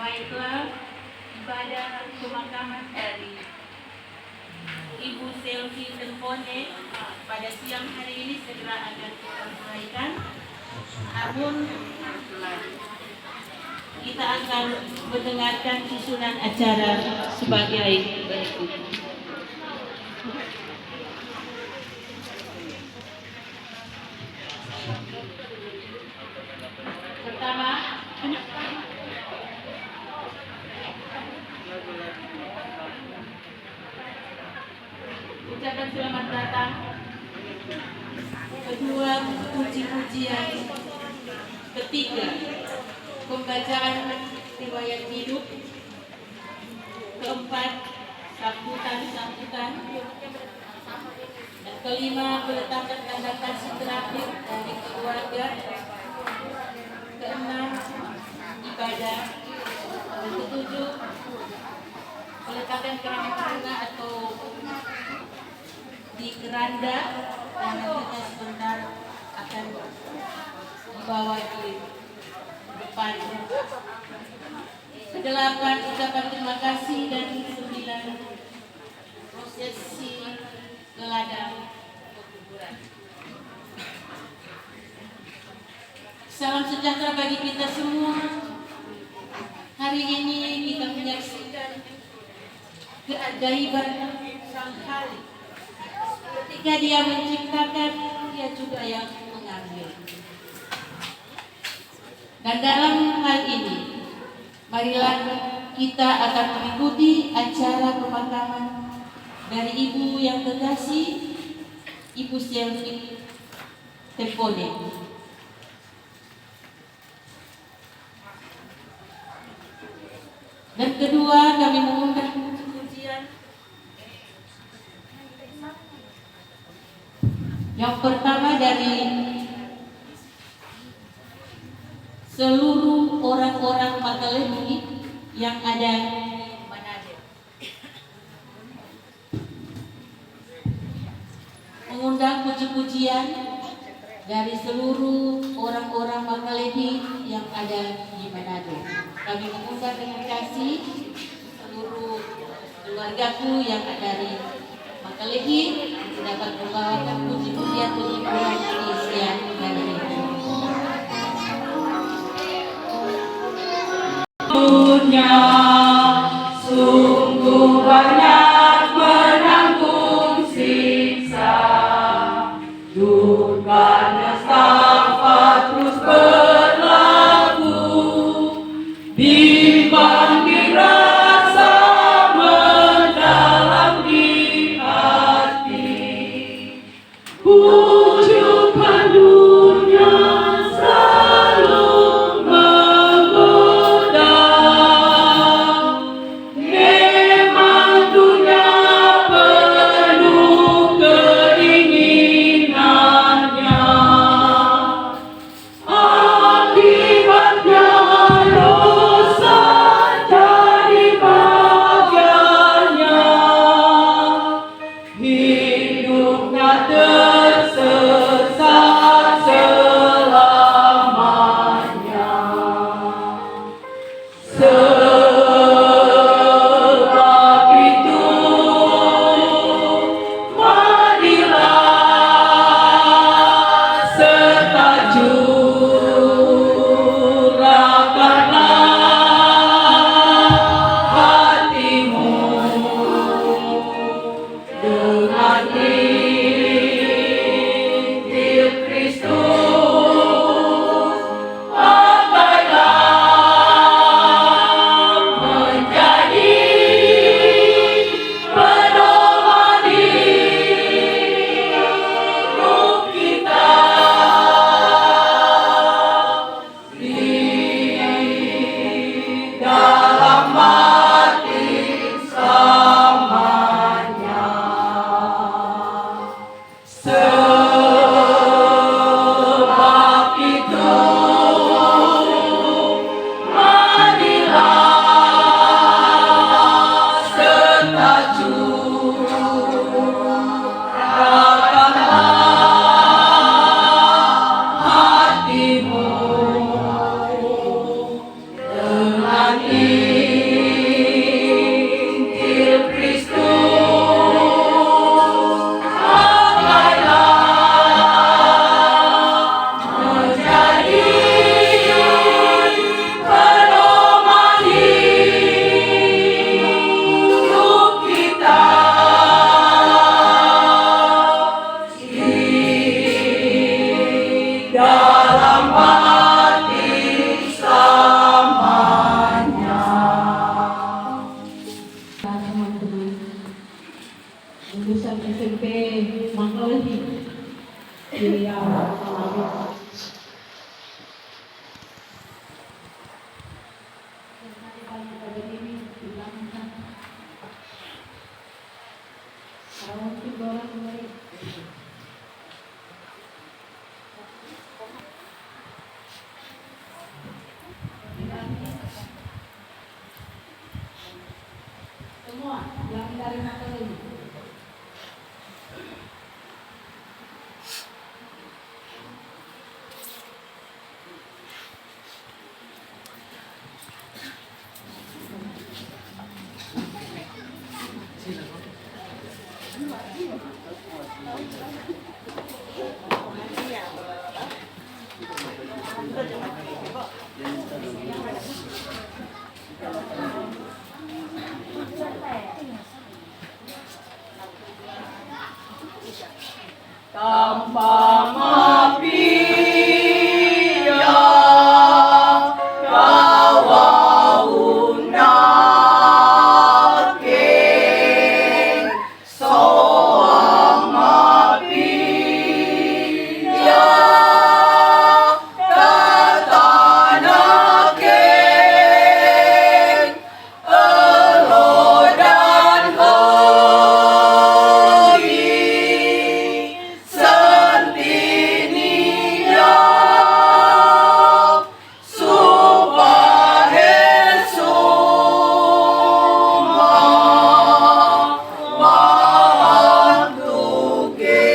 Baiklah, ibadah pemakaman dari Ibu Selvi Tempone pada siang hari ini segera akan kita mulaikan. Namun kita akan mendengarkan susunan acara sebagai berikut. Pertama, ucapan selamat datang. Kedua, puji-pujian. Ketiga, pembacaan riwayat hidup. Keempat, sambutan. Dan kelima, peletakan tanda kasih terakhir dari keluarga. Keenam, ibadah. Dan ketujuh, peletakan keramik bunga atau di keranda yang nanti sebentar akan dibawa di depan. Kedelapan, ucapan terima kasih, dan sembilan, prosesi ke ladang pekuburan. Salam sejahtera bagi kita semua. Hari ini kita menyaksikan keajaiban Sang Khalik. Ketika Dia menciptakan, Dia juga yang mengambil. Dan dalam hal ini, marilah kita akan mengikuti acara pemakaman dari Ibu yang terkasih, Ibu Selvi Tempone. Dan kedua, kami mengundang puji-pujian. Yang pertama dari seluruh orang-orang Makaleni yang ada di Manado. Mengundang puji-pujian dari seluruh orang-orang Makaleni yang ada di Manado. Kami mengundang dengan kasih seluruh keluargaku yang ada di Makaleni dapat membawakan puji-pujian di siang hari ini. Sungguh banyak menanggung siksa, duka nestapa terus berlaku, bimbang dirasa mendalam di hati, pujukan dunia selalu menggoda. Memang dunia penuh keinginannya, akibatnya dosa jadi bagiannya, hidupnya tersenyum dalam hati selamanya. Teman-teman lulusan SMP Manggawi Iya, semua yang dari Manggawi. Tanpa mafia kawaunake soang mafia katanake elo dan hoi sentinia supaya suma wantuge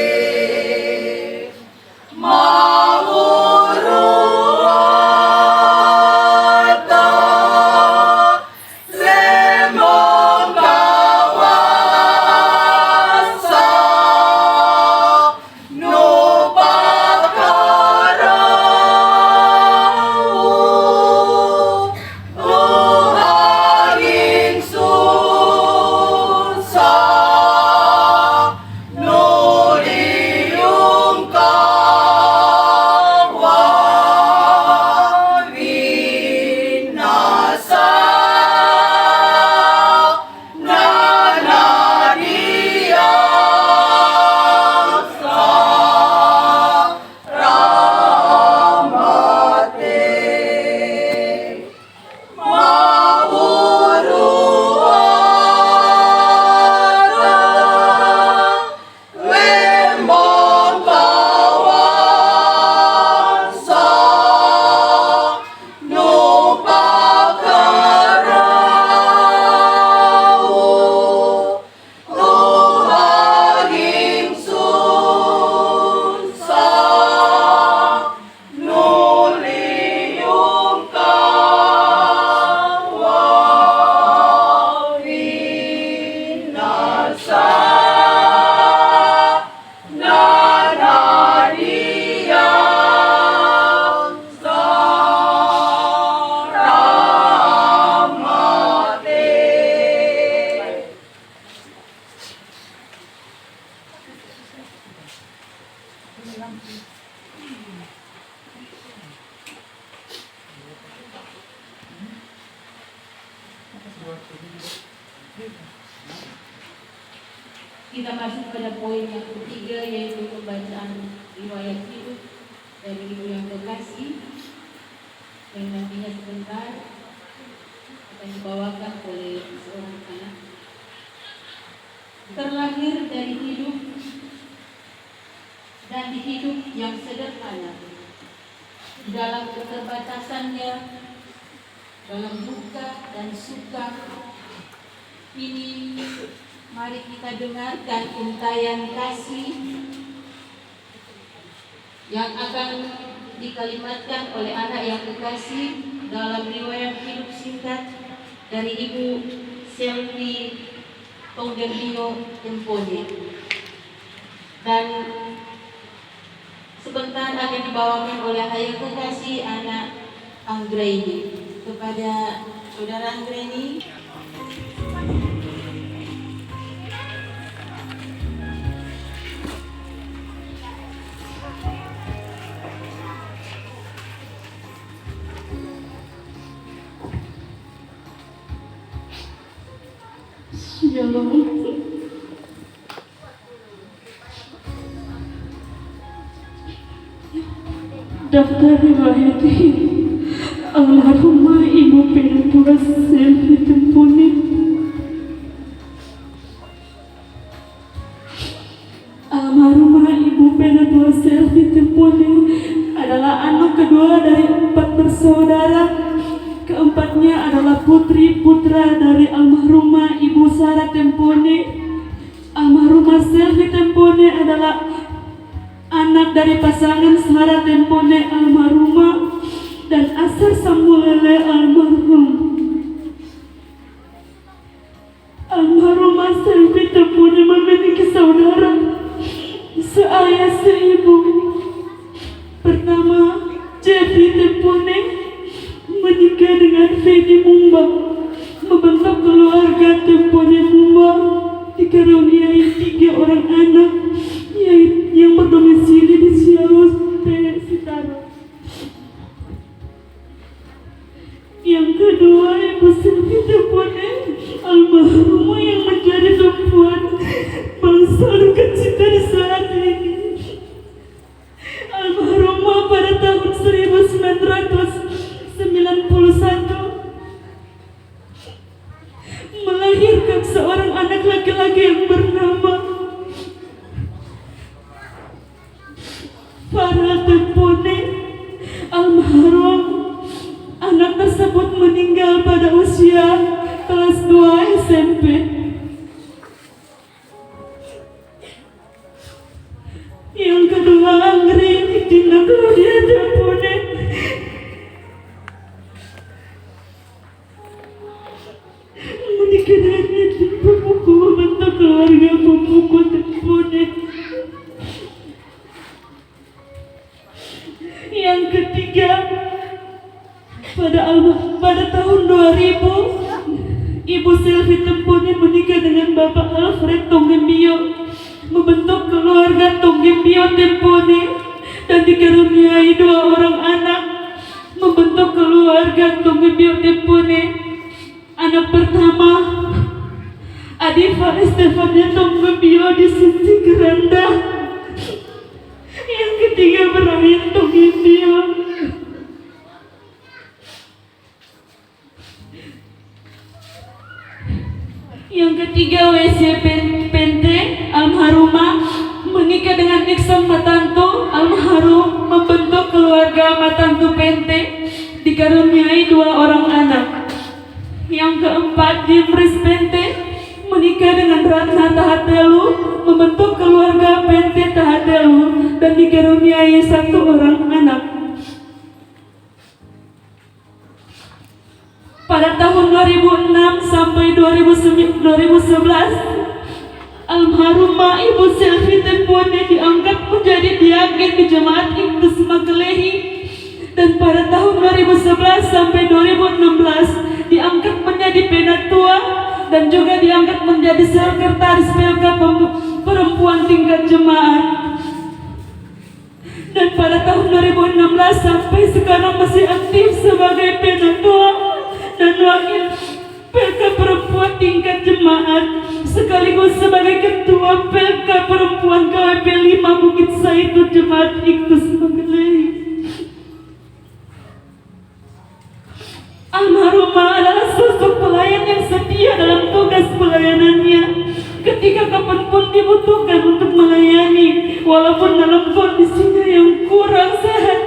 mahuruata lemong kawasa nupakarau luhaging susah nuliung kawawinasa nanadia ramate mahuruata lemong kawasa nupakarau luhaging susah nuliung kawawinasa nanadia saramate. Kita masuk pada poin yang ketiga, yaitu pembacaan riwayat hidup dari ibu yang terkasih yang nantinya sebentar akan dibawakan oleh seorang anak. Terlahir dari hidup dan di hidup yang sederhana, dalam keterbatasannya, dalam duka dan suka. Ini mari kita dengarkan untayan kasih yang akan dikalimatkan oleh anak yang kekasih dalam riwayat hidup singkat dari Ibu Selvi Tonggerdio Tempone. Dan sebentar akan dibawakan oleh ayah kekasih anak Anggraini. Kepada saudara Anggraini, Shalom. Daftar riwayat almarhumah Ibu Penatua Selvi Tempone. Almarhumah Ibu Penatua Selvi Tempone adalah anak kedua dari 4 bersaudara. Keempatnya adalah putri putra dari almarhumah Ibu Sarah Tempone. Almarhumah Selvi Tempone adalah anak dari pasangan Sarah Tempone almarhumah dan Asar Samulele almarhum. Almarhumah Selvi Tempone memiliki saudara seayah seibu. Pertama, Jeffrey Tempone menikah dengan Fedi Mumba, membentuk keluarga Tempone Mumba, dikaruniai 3 orang anak yang berdomisili di Siaus Sitaro. Yang kedua, Ibu Selvi Tempone almarhumah yang menjadi tumpuan bangsa duka cita di saat ini. Almarhumah pada tahun 1991 melahirkan seorang anak laki-laki yang bernama Farah Tempone almarhum. Anak tersebut meninggal pada usia kelas 2 SMP. Yang kedua, Angri Tina Claudia Tempone menikah dengan Edwin Pemuku, membentuk keluarga Pemuku Tempone. Yang ketiga, pada tahun 2000, Ibu Selvi Tempone menikah dengan Bapak Alfred Tonggembio, membentuk keluarga Tonggembio Tempone dan dikaruniai 2 orang anak, membentuk keluarga Tonggembio Tempone. Anak pertama, Adifa Estefania Tonggembio di Sisi Keranda. Yang ketiga, Brian Tonggembio. Yang ketiga, WC Pente almarhumah menikah dengan Nixon Matanto almarhum, membentuk keluarga Matanto Pente, dikaruniai 2 orang anak. Yang keempat, Jimris Pente menikah dengan Ratna Tahatelu, membentuk keluarga Pente Tahatelu dan dikaruniai 1 orang anak. Pada tahun 2006 sampai 2011, almarhumah Ibu Selvi Tempone diangkat menjadi diaken di Jemaat Iktus Makelehi, dan pada tahun 2011 sampai 2016 diangkat menjadi penatua dan juga diangkat menjadi sekretaris PLK perempuan tingkat jemaat. Dan pada tahun 2016 sampai sekarang masih aktif sebagai penatua dan wakil PLK perempuan tingkat jemaat, sekaligus sebagai ketua PLK perempuan KWP 5 Bukit Saitun Jemaat Iktus Makelehi. Almarhumah adalah sosok pelayan yang setia dalam tugas pelayanannya. Ketika kapanpun dibutuhkan untuk melayani, walaupun dalam kondisinya yang kurang sehat,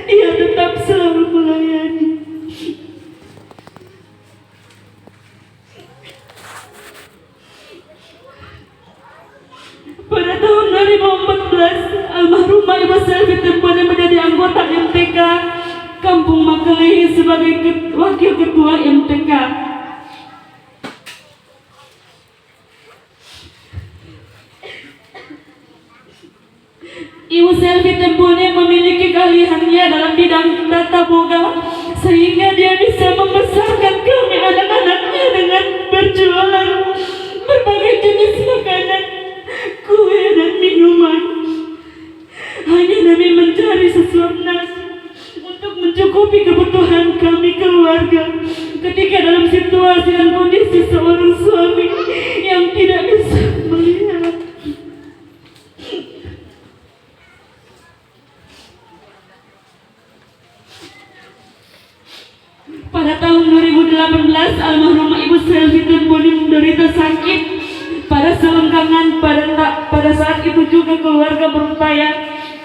dia tetap selalu melayani. Pada tahun 2014, almarhumah Ibu Selvi Tempone menjadi anggota MTK Kampung Makelehi sebagai wakil ketua MTK. Ibu Selvi Tempone memiliki keahliannya dalam bidang tata boga, sehingga dia bisa membesarkan kami anak-anaknya dengan berjualan berbagai jenis makanan, kue dan minuman. Hanya demi mencari sesuap nasi untuk mencukupi kebutuhan kami keluarga ketika dalam situasi dan kondisi seorang suami yang yang tidak bisa melihat. Pada tahun 2018, almarhumah Ibu Selvi Temboni menderita sakit pada selengkangan. Pada saat itu juga keluarga berupaya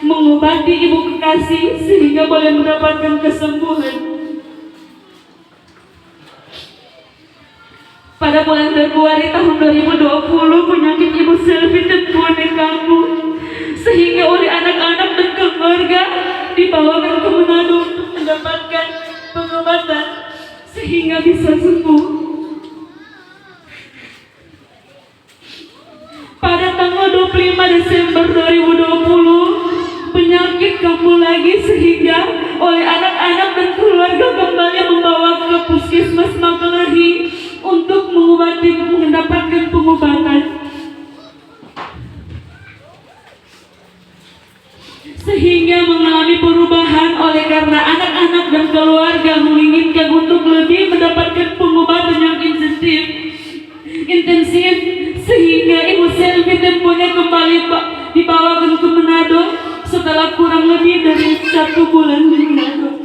mengobati Ibu kekasih sehingga boleh mendapatkan kesembuhan. Pada bulan Februari tahun 2020, penyakit Ibu Selvi Temboni kambuh sehingga oleh anak-anak dan keluarga dibawakan ke Manado untuk mendapatkan pengobatan sehingga bisa sembuh. Pada tanggal 25 Desember 2020, penyakit kambuh lagi sehingga oleh anak-anak dan keluarga kembali membawa ke Puskesmas Makelehi untuk mendapatkan pengobatan. Sehingga mengalami perubahan oleh karena anak-anak dan keluarga menginginkan untuk lebih mendapatkan pengobatan yang intensif sehingga Ibu Selvi Temboni kembali dibawakan ke Manado setelah kurang lebih dari 1 bulan di Manado.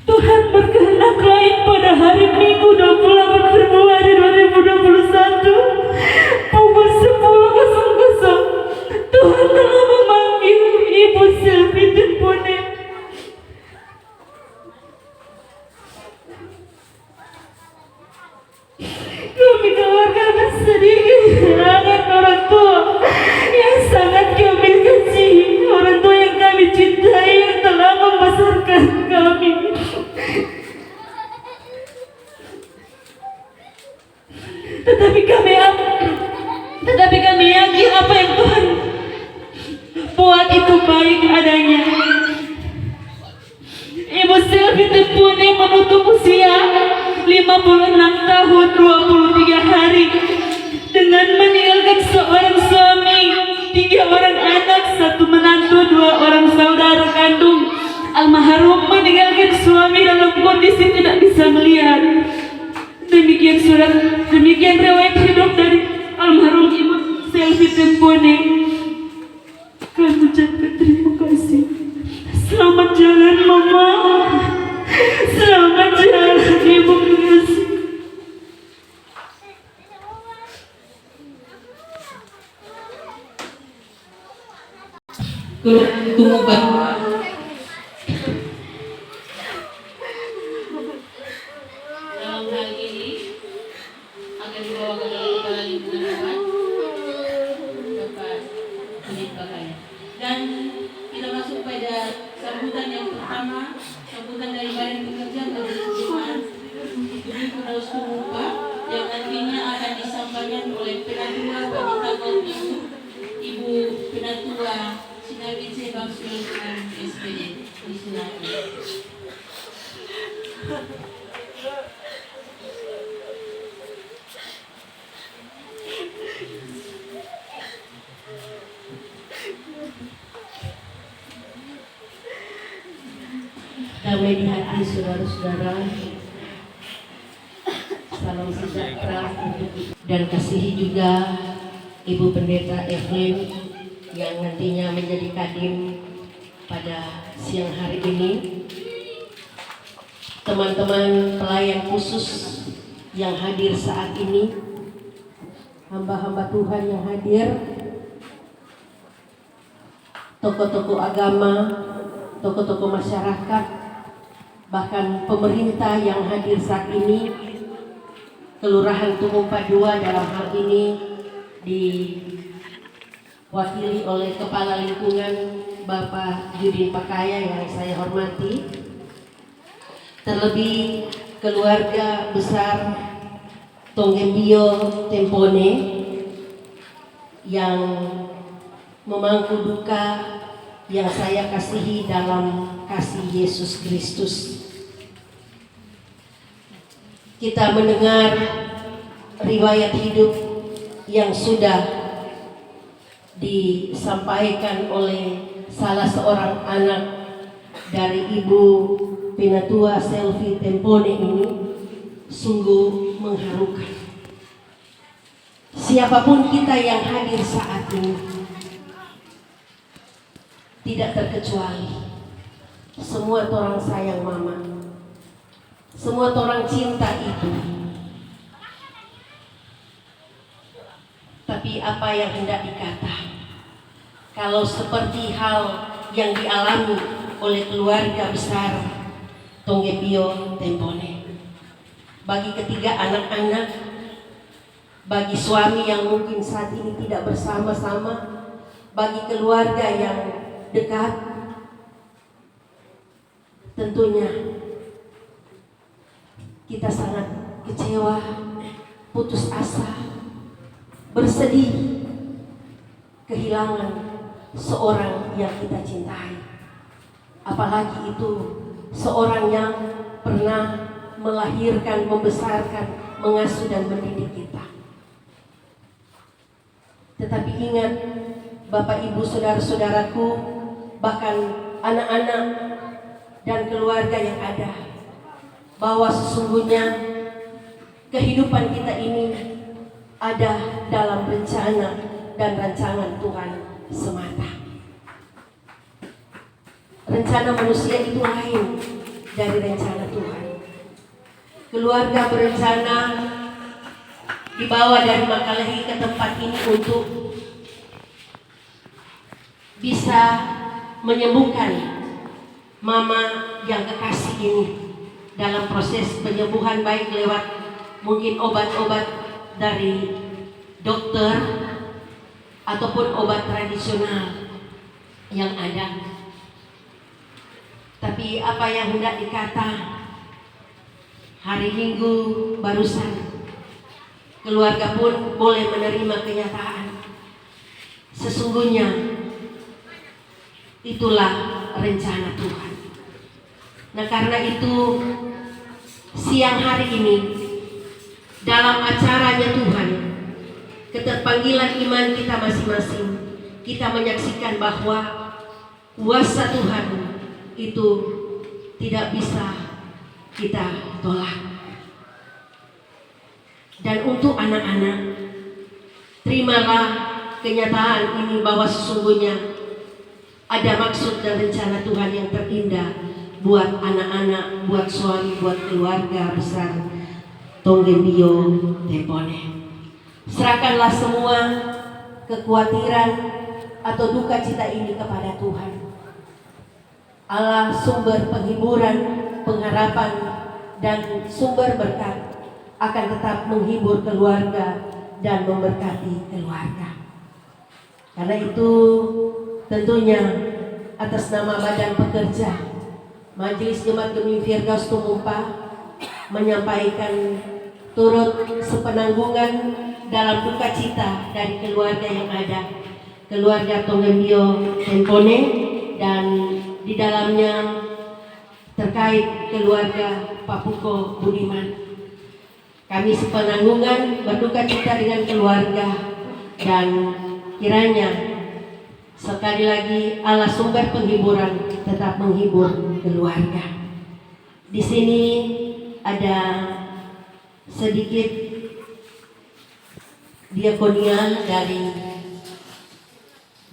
Tuhan berkehendak lain pada hari Minggu 28 Februari 2021 pukul 10.00 Tuhan telah memanggil Ibu Selvi Temboni. Kami keluarga bersedih kehilangan orang tua yang sangat kami kasihi, orang tua yang kami cintai, yang telah membesarkan kami. Tetapi kami yakin apa yang Tuhan buat itu baik adanya. Ibu Selvi Temboni menutup usia 56 tahun 23 hari dengan meninggalkan seorang suami, 3 orang anak, 1 menantu, 2 orang saudara kandung. Almarhum meninggalkan suami dalam kondisi tidak bisa melihat. Demikian riwayat hidup dari almarhum Ibu Selvi Temboni. Kami ucapkan terima kasih. Selamat jalan Mama. Selamat jalan Ibu kekasih. Tunggu Pak. Dalam hal ini akan dibawa ke dalam kepala lingkungan Bapak Unit Bakaya. Dan kita masuk pada sambutan yang pertama, sambutan dari Badan Pekerja Kebersihan Gedung Penerus Pemuda yang nantinya akan disampaikan oleh Penatua Wanita Golkar Ibu Penatua Sinawise Bangsul SPD di Sungai. Damai di hati saudara-saudara, salam sejahtera dan kasihi juga Ibu Pendeta Evelyn yang nantinya menjadi kadin pada siang hari ini, teman-teman pelayan khusus yang hadir saat ini, hamba-hamba Tuhan yang hadir, tokoh-tokoh agama, tokoh-tokoh masyarakat, bahkan pemerintah yang hadir saat ini, Kelurahan Tumumpa II dalam hal ini diwakili oleh Kepala Lingkungan Bapak Judin Pakaya yang saya hormati, terlebih keluarga besar Tonggembio Temboni yang memangku duka yang saya kasihi dalam kasih Yesus Kristus. Kita mendengar riwayat hidup yang sudah disampaikan oleh salah seorang anak dari Ibu Penatua Selfie Tempone ini sungguh mengharukan. Siapapun kita yang hadir saat ini, tidak terkecuali, semua orang sayang mama, semua orang cinta ibu. Tapi apa yang hendak dikata, kalau seperti hal yang dialami oleh keluarga besar Tonggepio Tempone, bagi ketiga anak-anak, bagi suami yang mungkin saat ini tidak bersama-sama, bagi keluarga yang dekat, tentunya kita sangat kecewa, putus asa, bersedih kehilangan seorang yang kita cintai. Apalagi itu seorang yang pernah melahirkan, membesarkan, mengasuh dan mendidik kita. Tetapi ingat Bapak Ibu saudara-saudaraku, bahkan anak-anak dan keluarga yang ada, bahwa sesungguhnya kehidupan kita ini ada dalam rencana dan rancangan Tuhan semata. Rencana manusia itu lain dari rencana Tuhan. Keluarga berencana dibawa dari Makalehi ke tempat ini untuk bisa menyembuhkan mama yang kekasih ini dalam proses penyembuhan, baik lewat mungkin obat-obat dari dokter ataupun obat tradisional yang ada. Tapi apa yang hendak dikata, hari Minggu barusan keluarga pun boleh menerima kenyataan. Sesungguhnya itulah rencana Tuhan. Nah, karena itu siang hari ini dalam acaranya Tuhan, keterpanggilan iman kita masing-masing, kita menyaksikan bahwa kuasa Tuhan itu tidak bisa kita tolak. Dan untuk anak-anak, terimalah kenyataan ini bahwa sesungguhnya ada maksud dan rencana Tuhan yang terindah buat anak-anak, buat suami, buat keluarga besar Tonggepio Tempone. Serahkanlah semua kekhawatiran atau duka cita ini kepada Tuhan. Allah sumber penghiburan, pengharapan, dan sumber berkat akan tetap menghibur keluarga dan memberkati keluarga. Karena itu tentunya atas nama Badan Pekerja Majelis Jemaat Gemini Firdaus Tumumpa menyampaikan turut sepenanggungan dalam duka cita dari keluarga yang ada, keluarga Tonggepio Tempone, dan di dalamnya terkait keluarga Papuko Budiman. Kami sepenanggungan berduka cita dengan keluarga, dan kiranya sekali lagi Allah sumber penghiburan tetap menghibur keluarga. Di sini ada sedikit diakonia dari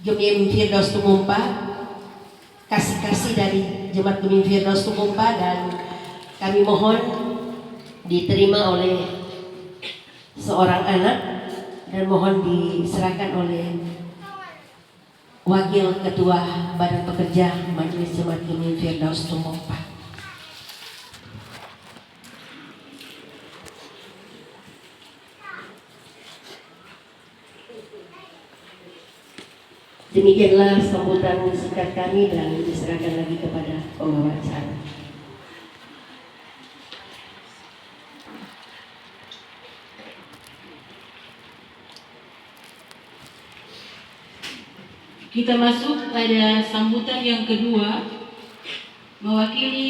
Gemini Firdaus Tumumpa, kasih-kasih dari Jemaat Gemini Firdaus Tumumpa, dan kami mohon diterima oleh seorang anak dan mohon diserahkan oleh Wakil Ketua Badan Pekerja Majelis Jemaat Gemini Firdaus Tumumpa. Demikianlah sambutan singkat kami dan diserahkan lagi kepada pembawa acara. Kita masuk pada sambutan yang kedua, mewakili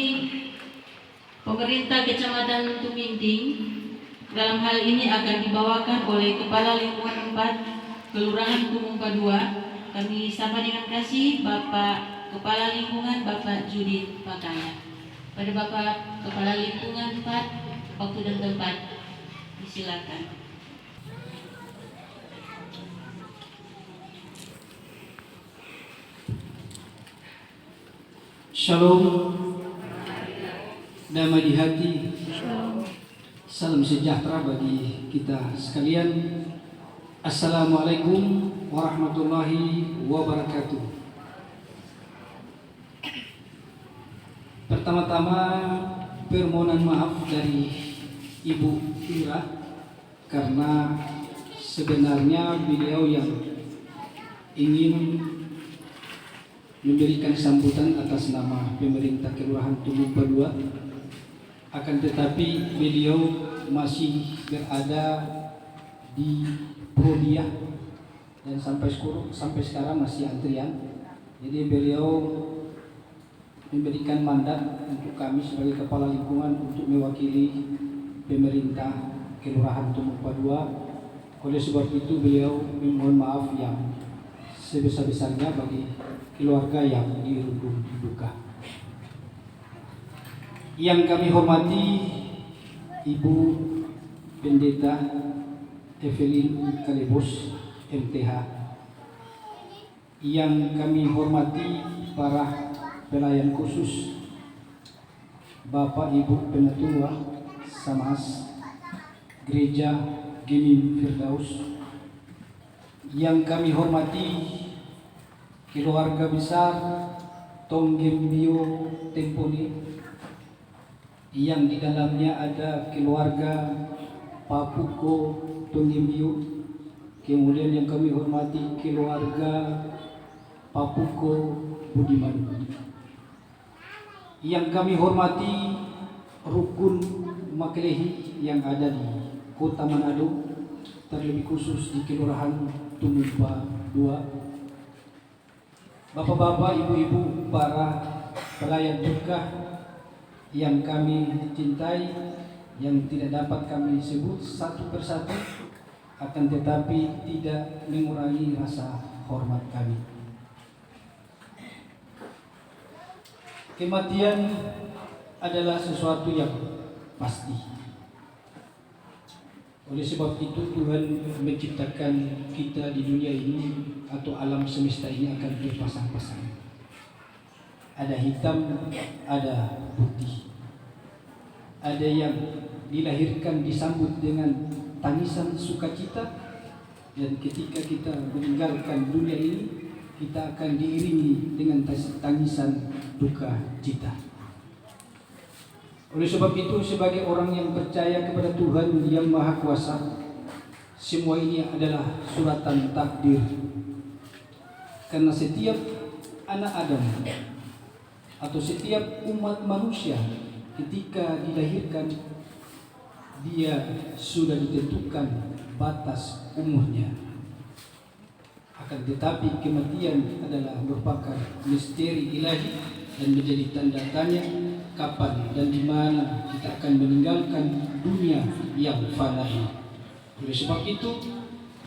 pemerintah Kecamatan Tuminting. Dalam hal ini akan dibawakan oleh Kepala Lingkungan 4 Kelurahan Tumumpa 2. Kami sapa dengan kasih Bapak Kepala Lingkungan, Bapak Judit Pakaya. Pada Bapak Kepala Lingkungan Pak, waktu dan tempat disilakan. Shalom, damai di hati, salam sejahtera bagi kita sekalian. Assalamualaikum warahmatullahi wabarakatuh. Pertama-tama permohonan maaf dari Ibu Ira karena sebenarnya beliau yang ingin memberikan sambutan atas nama pemerintah Kelurahan Tumumpa II, akan tetapi beliau masih berada di Prodia dan sampai sekarang masih antrian. Jadi beliau memberikan mandat untuk kami sebagai kepala lingkungan untuk mewakili pemerintah Kelurahan Tumumpa II. Oleh sebab itu beliau memohon maaf yang sebesar-besarnya bagi keluarga yang dirundung duka. Yang kami hormati Ibu Pendeta Evelyn Kalebos MTH, yang kami hormati para pelayan khusus, Bapak Ibu Penatua Samas Gereja Gemim Firdaus, yang kami hormati keluarga besar Tonggembio Tempone, yang di dalamnya ada keluarga Papuko Tonggembio, kemudian yang kami hormati keluarga Papuko Budiman, yang kami hormati rukun Makelehi yang ada di Kota Manado, terlebih khusus di Kelurahan Tumumpa II. Bapak-bapak, ibu-ibu, para pelayan juga yang kami cintai, yang tidak dapat kami sebut satu persatu, akan tetapi tidak mengurangi rasa hormat kami. Kematian adalah sesuatu yang pasti. Oleh sebab itu Tuhan menciptakan kita di dunia ini atau alam semesta ini akan berpasang-pasang. Ada hitam, ada putih. Ada yang dilahirkan disambut dengan tangisan sukacita, dan ketika kita meninggalkan dunia ini kita akan diiringi dengan tangisan duka cita. Oleh sebab itu sebagai orang yang percaya kepada Tuhan yang Maha Kuasa, semua ini adalah suratan takdir. Karena setiap anak Adam atau setiap umat manusia ketika dilahirkan, dia sudah ditentukan batas umurnya. Akan tetapi kematian adalah merupakan misteri ilahi dan menjadi tanda tanya kapan dan di mana kita akan meninggalkan dunia yang fana ini. Oleh sebab itu,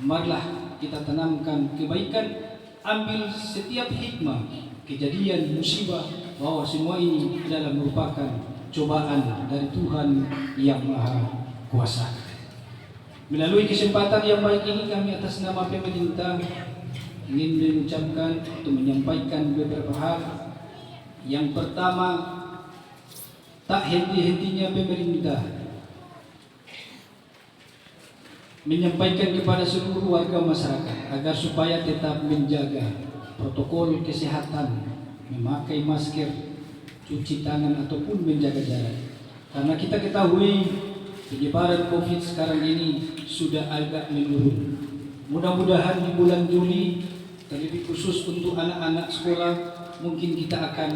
marilah kita tanamkan kebaikan, ambil setiap hikmah kejadian musibah bahwa semua ini adalah merupakan cobaan dari Tuhan yang Maha Kuasa. Melalui kesempatan yang baik ini, kami atas nama pemerintah ingin mengucapkan atau menyampaikan beberapa hal. Yang pertama, tak henti-hentinya pemerintah menyampaikan kepada seluruh warga masyarakat agar supaya tetap menjaga protokol kesehatan, memakai masker, cuci tangan ataupun menjaga jarak. Karena kita ketahui penyebaran COVID sekarang ini sudah agak menurun. Mudah-mudahan di bulan Juli, terlebih khusus untuk anak-anak sekolah, mungkin kita akan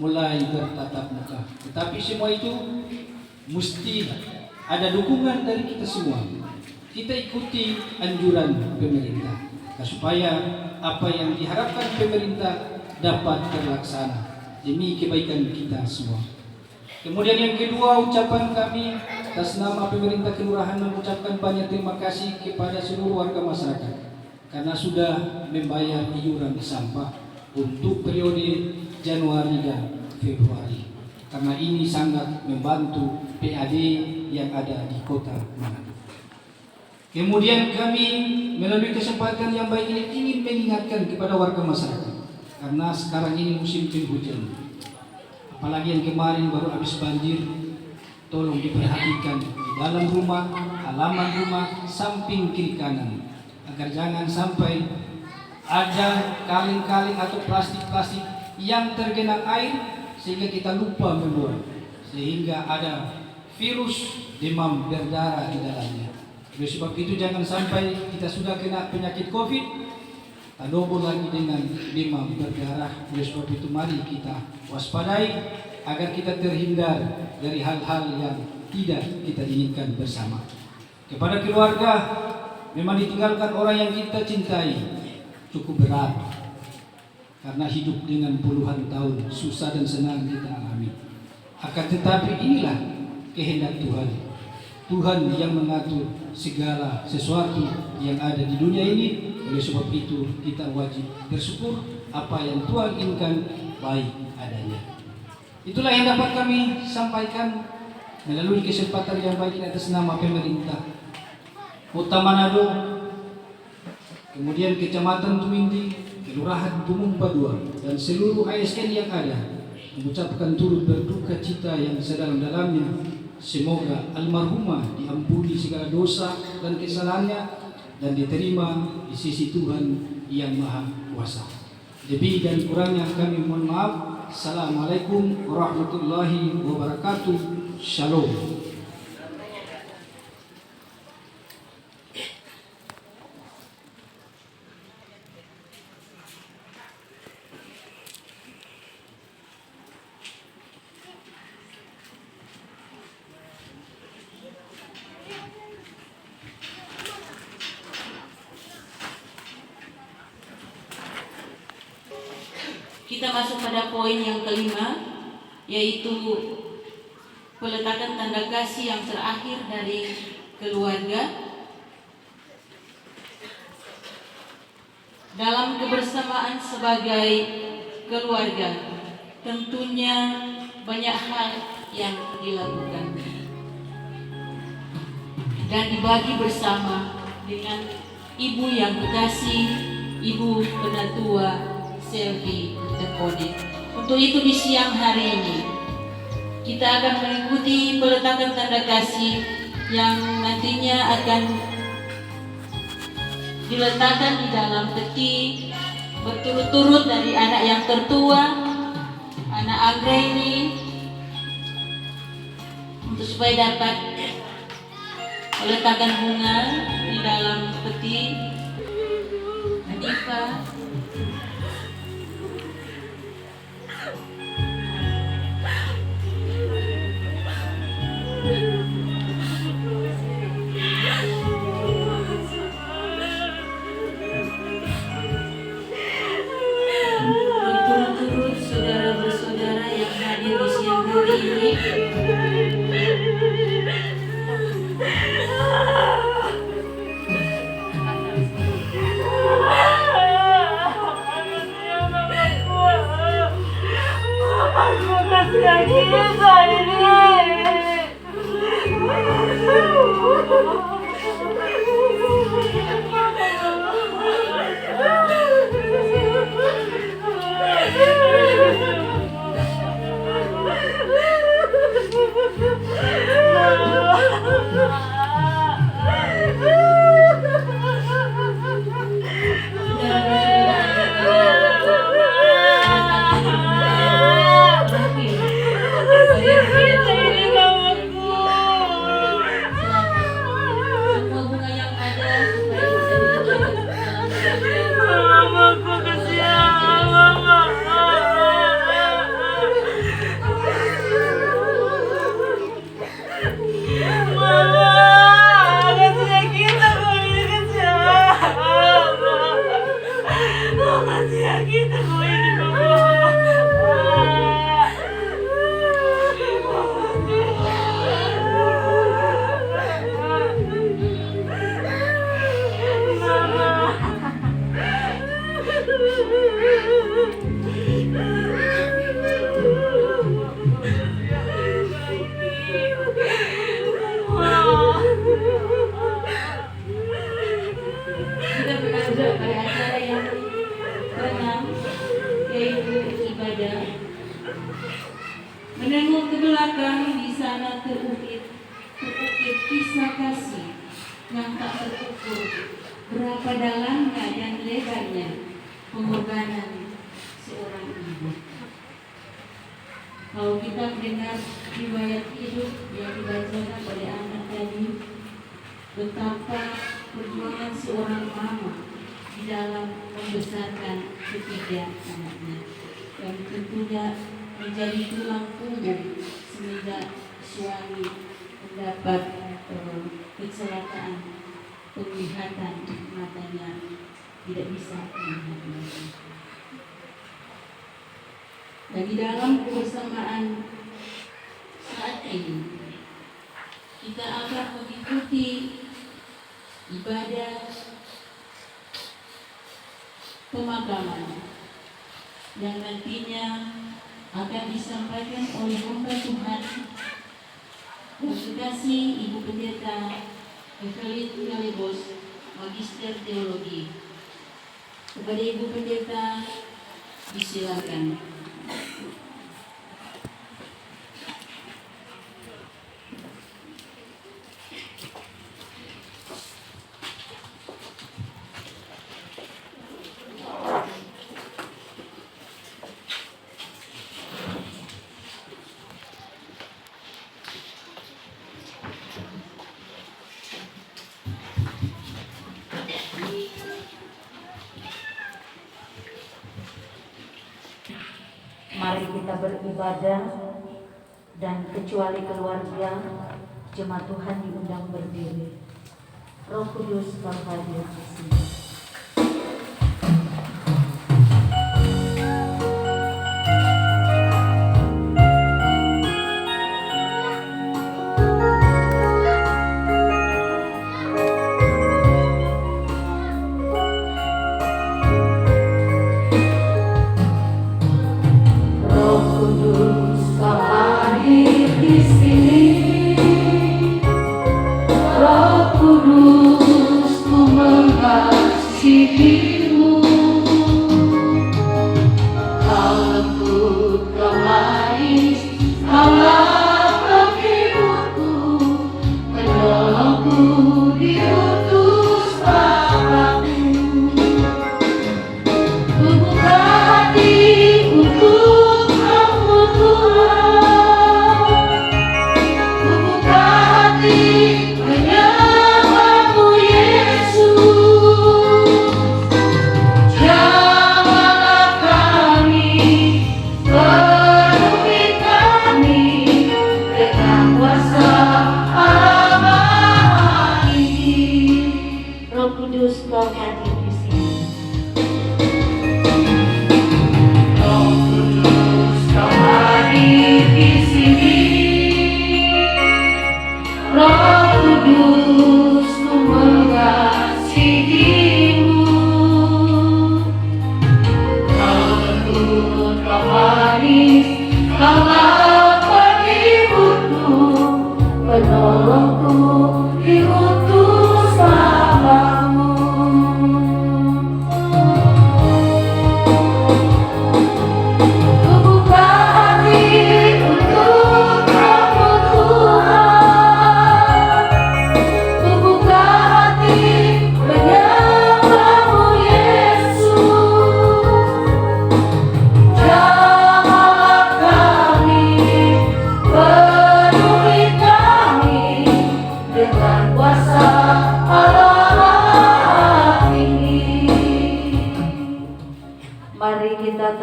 mulai bertatap muka. Tetapi semua itu mesti ada dukungan dari kita semua. Kita ikuti anjuran pemerintah supaya apa yang diharapkan pemerintah dapat terlaksana demi kebaikan kita semua. Kemudian yang kedua, ucapan kami atas nama pemerintah kelurahan mengucapkan banyak terima kasih kepada seluruh warga masyarakat karena sudah membayar iuran sampah untuk periode Januari dan Februari. karena ini sangat membantu PAD yang ada di kota Manado. Kemudian kami melalui kesempatan yang baik ini ingin mengingatkan kepada warga masyarakat, karena sekarang ini musim penghujan, apalagi yang kemarin baru habis banjir. Tolong diperhatikan di dalam rumah, halaman rumah, samping kiri kanan, agar jangan sampai ada kaleng-kaleng atau plastik-plastik yang tergenang air sehingga kita lupa membuang, sehingga ada virus demam berdarah di dalamnya. Oleh sebab itu jangan sampai kita sudah kena penyakit COVID, double lagi dengan demam berdarah. Oleh sebab itu mari kita waspadai agar kita terhindar dari hal-hal yang tidak kita inginkan bersama. Kepada keluarga, memang ditinggalkan orang yang kita cintai cukup berat, karena hidup dengan puluhan tahun susah dan senang kita alami. Akan tetapi inilah kehendak Tuhan. Tuhan yang mengatur segala sesuatu yang ada di dunia ini. Oleh sebab itu kita wajib bersyukur apa yang Tuhan inginkan baik adanya. Itulah yang dapat kami sampaikan melalui kesempatan yang baik ini atas nama pemerintah Kota Manado, kemudian Kecamatan Tuminti, Kelurahan Tumumpa II, dan seluruh ASN yang ada, mengucapkan turut berduka cita yang sedalam-dalamnya. Semoga almarhumah diampuni segala dosa dan kesalahannya dan diterima di sisi Tuhan yang Maha Kuasa. Lebih dan kurangnya kami mohon maaf. Assalamualaikum warahmatullahi wabarakatuh. Shalom. Kita masuk pada poin yang kelima, yaitu peletakan tanda kasih yang terakhir dari keluarga. Dalam kebersamaan sebagai keluarga, tentunya banyak hal yang dilakukan dan dibagi bersama dengan ibu yang kekasih, ibu penatua Selvi Tepone. Untuk itu di siang hari ini kita akan mengikuti peletakan tanda kasih yang nantinya akan diletakkan di dalam peti berturut-turut dari anak yang tertua, anak Anggreni, untuk supaya dapat meletakkan bunga di dalam peti. Hanifa, berturut-turut saudara bersaudara yang hadir di siang hari ini. Bagi ibadah, menengok ke belakang, di sana terukir kisah kasih yang tak terukur, berapa dalamnya dan lebarnya pengorbanan seorang ibu. Kalau kita mendengar riwayat hidup yang dibacakan oleh anak tadi, betapa perjuangan seorang mama di dalam membesarkan ketiga anaknya, yang tentunya menjadi tulang punggung semenjak suami mendapat kecelakaan penglihatan, matanya tidak bisa melihat lagi. Dan di dalam kebersamaan saat ini kita akan mengikuti ibadah pemakaman yang nantinya akan disampaikan oleh hamba Tuhan yang terkasih Ibu Pendeta Evelyn Galibos, Magister Teologi. Kepada Ibu Pendeta disilakan. Mari kita beribadah, dan kecuali keluarga, jemaat Tuhan diundang berdiri. Roh Kudus kau hadir di sini.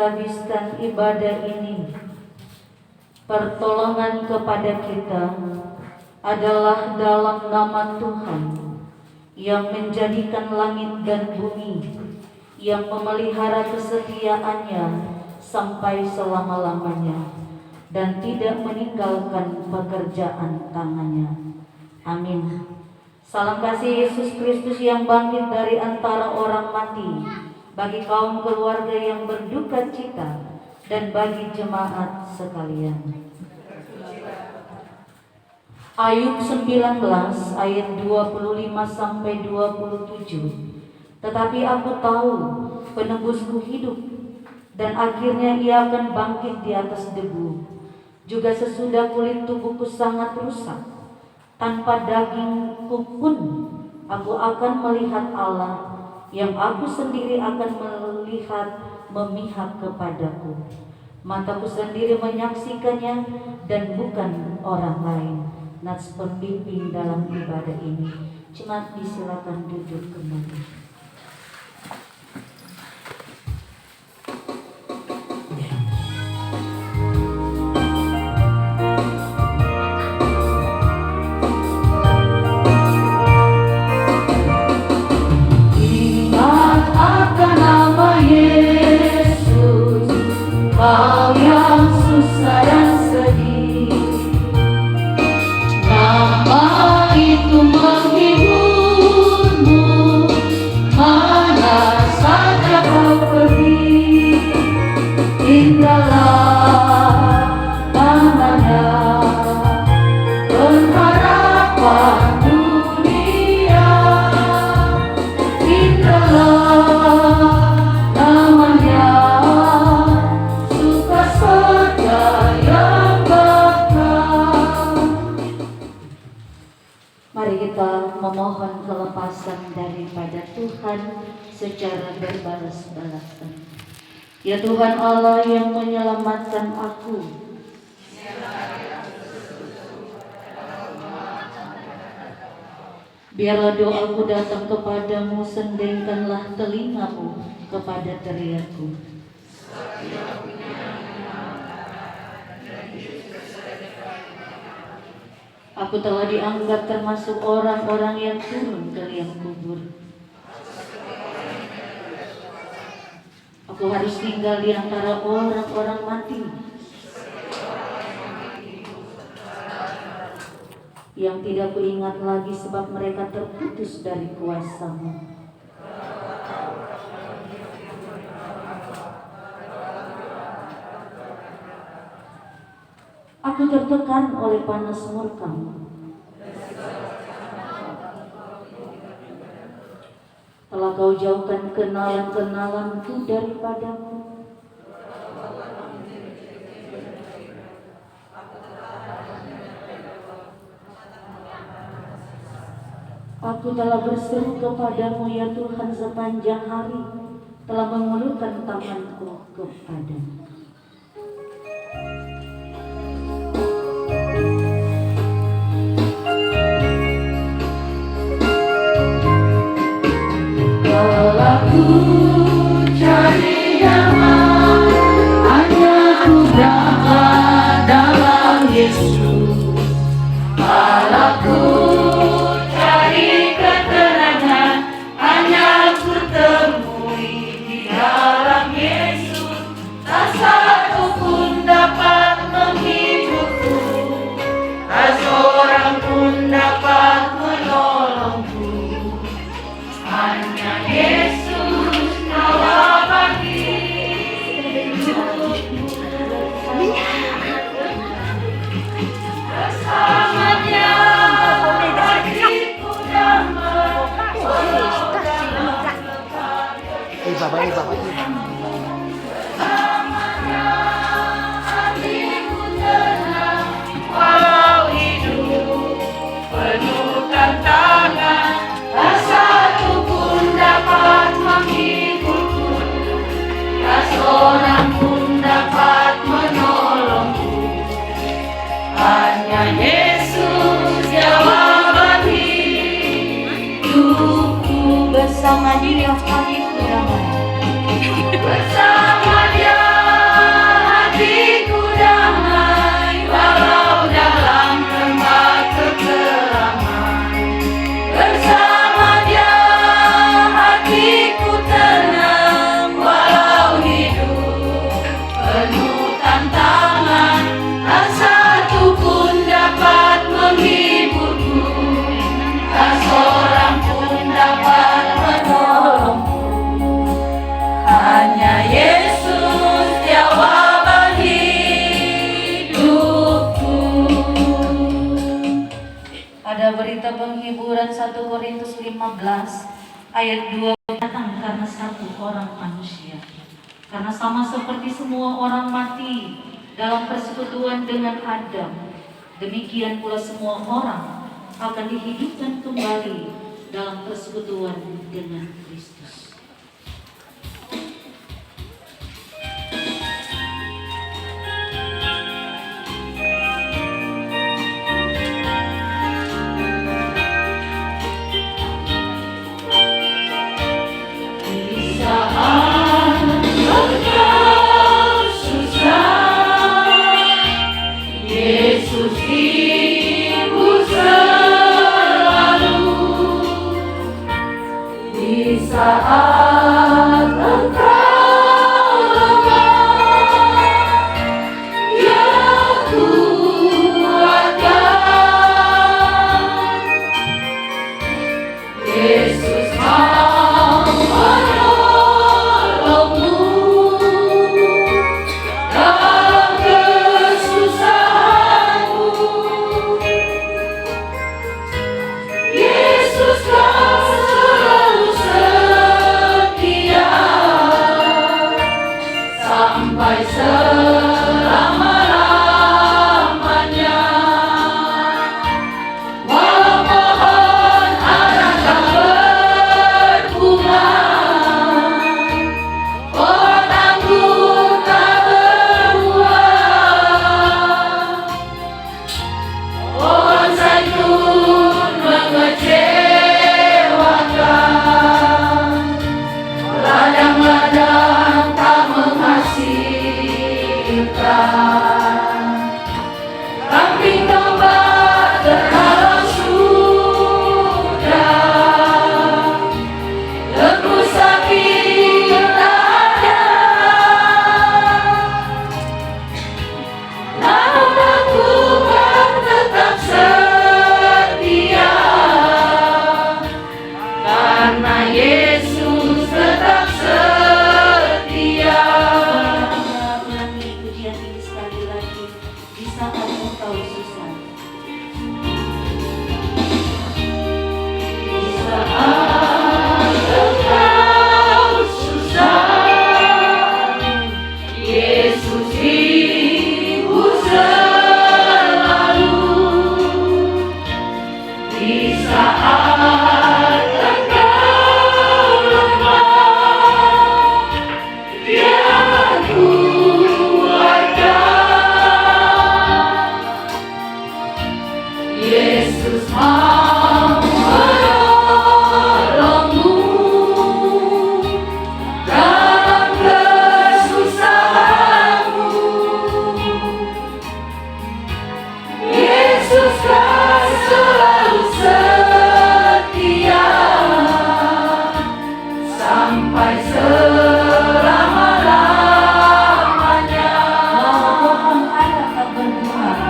habiskan ibadah ini, pertolongan kepada kita adalah dalam nama Tuhan yang menjadikan langit dan bumi, yang memelihara kesetiaannya sampai selama-lamanya dan tidak meninggalkan pekerjaan tangannya. Amin. Salam kasih Yesus Kristus yang bangkit dari antara orang mati, bagi kaum keluarga yang berduka cita dan bagi jemaat sekalian. Ayub 19 ayat 25 sampai 27. Tetapi aku tahu penebusku hidup, dan akhirnya ia akan bangkit di atas debu. Juga sesudah kulit tubuhku sangat rusak, tanpa dagingku pun aku akan melihat Allah, yang aku sendiri akan melihat memihak kepadaku. Mataku sendiri menyaksikannya dan bukan orang lain. Nats pembimbing dalam ibadah ini. Jemaat disilakan duduk kembali. Ingat akan nama Yesus, kau yang susah dan sedih. Nama itu menghiburmu, mana saja kau pergi. Indahlah namanya, pengharapan dunia. Indahlah namanya, suka surga yang bakal. Mari kita memohon kelepasan daripada Tuhan secara berbalas-balasan. Ya Tuhan Allah yang menyelamatkan aku, biarlah doaku datang kepadamu, sendengkanlah telingamu kepada teriakku. Aku telah dianggap termasuk orang-orang yang turun ke liang kubur. Aku harus tinggal di antara orang-orang mati yang tidak kuingat lagi, sebab mereka terputus dari kuasa-Mu. Aku tertekan oleh panas murka-Mu. Telah Kau jauhkan kenalan-kenalanku daripadamu. Aku telah berseru kepadamu ya Tuhan sepanjang hari, telah mengulurkan tanganku kepadamu. Aku cari nyaman, hanya ku berangkat dalam Yesus. Aku cari keterangan, hanya ku temui di dalam Yesus. Tak satu pun dapat menghiburku, tak seorang pun dapat menolongku. Hanya Yesus jawaban hidupku. Bersamanya hatiku damai, walau dalam bersamanya hatiku tenang, walau hidup penuh tantangan. Tak satu pun dapat menghiburku, tak seorang pun dapat menolongku. Hanya Yesus jawaban hidupku. Bersama Dia hatiku damai. Bersama Dia hatiku damai, walau dalam lembah kekelaman. Bersama Dia hatiku tenang, walau hidup penuh tantangan. Tak satu pun dapat menghiburku, tak seorang pun dapat menolongku. Hanya Yesus jawaban hidupku. Ada berita penghiburan 1 Korintus 15 ayat 2, datang karena satu orang manusia, Karena sama seperti semua orang mati dalam persekutuan dengan Adam, demikian pula semua orang akan dihidupkan kembali dalam persekutuan dengan Kristus. Yesus Ibu selalu di saat engkau lemah, Ia kuatkan. Yesus mau menolongmu dalam kesusahanmu. Yesus kan selalu setia sampai selama-lamanya. Walau pohon ara tak berbunga, pohon anggur tak berbuah, pohon zaitun mengecewakan, ladang-ladang tak menghasilkan, kambing domba terhalau sudah, lembu sapi tak ada. Namun aku kan tetap setia, karena Yesus tetap setia. Ulangi pujian ini sekali lagi di saat engkau susah. Di saat engkau susah, Yesus Ibu selalu. Di saat engkau lemah, Dia kuatkan. Yesus mau menolongmu dalam kesusahanmu. Yesus kan selalu setia sampai selama-lamanya. Pohon ara tak berbuah,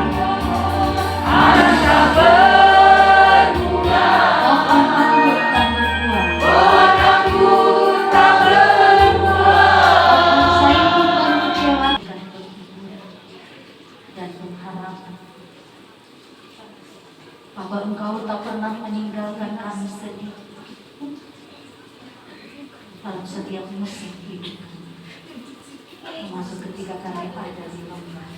Ara tak berbunga, pohon anggur tak berbuah, pohon anggur tak berbuah, zaitun mengecewakan dan pengharapan. Bahwa Engkau tak pernah meninggalkan kami sedih dalam setiap musim hidup, termasuk ketika kami ada di lembah.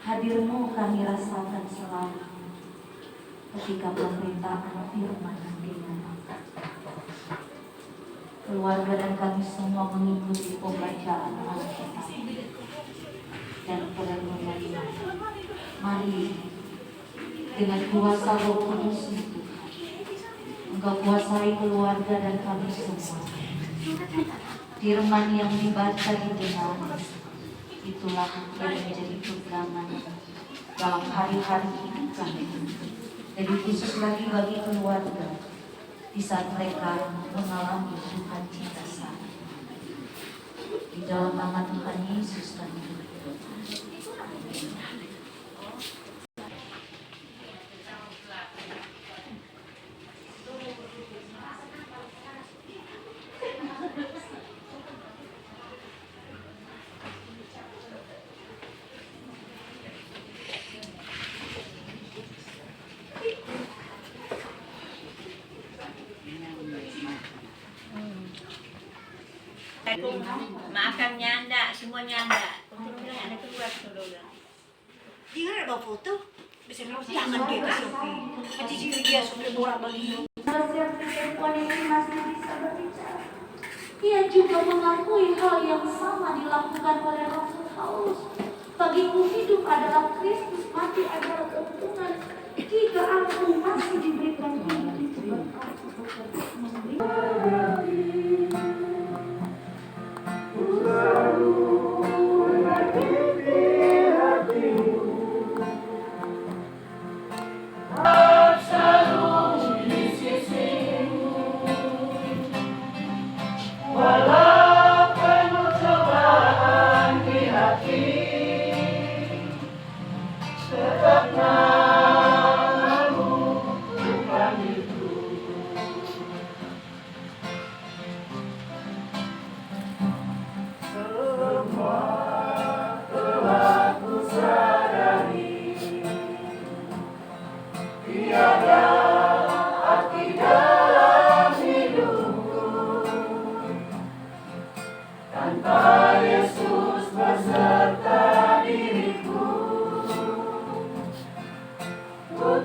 Hadir-Mu kami rasakan selalu ketika pemberitaan firman dengan keluarga dan kami semua mengikuti pembacaan Alkitab dan perenungan. Mari dengan kuasa Roh Kudus itu Engkau kuasai keluarga dan kami semua. Firman yang dibaca didengar, itulah yang menjadi pegangan dalam hari-hari hidup kami. Jadi khusus lagi bagi keluarga di saat mereka mengalami sukacita saat. Di dalam nama Tuhan Yesus kami berdoa. Kung maakang nyanda, semua nyanda. Kung bilang ada keluar saudara. Dia ada bawa foto. Bisa bilang jangan dia ke Sophie. Nanti jika dia sudah borak bagi. Nasihat perempuan ini masih bisa berbicara. Ia juga mengakui hal yang sama dilakukan oleh Rasul Paulus. Bagiku hidup adalah Kristus, mati adalah keuntungan. Jika aku masih diberikan hidup itu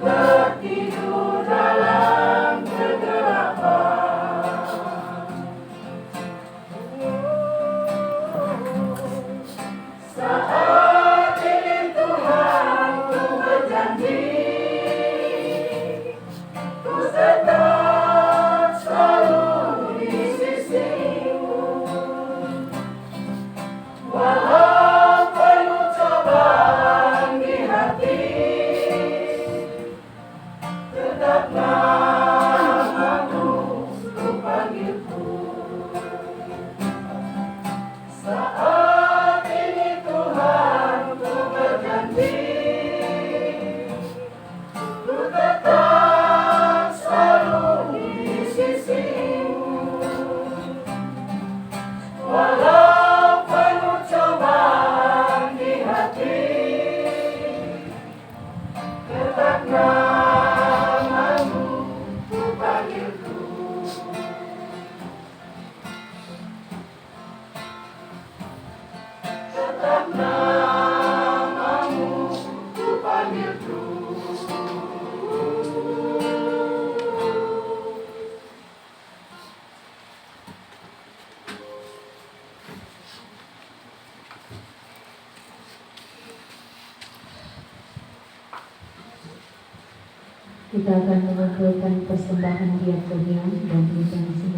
berarti kita akan mengumpulkan persembahan diakonian dan intansi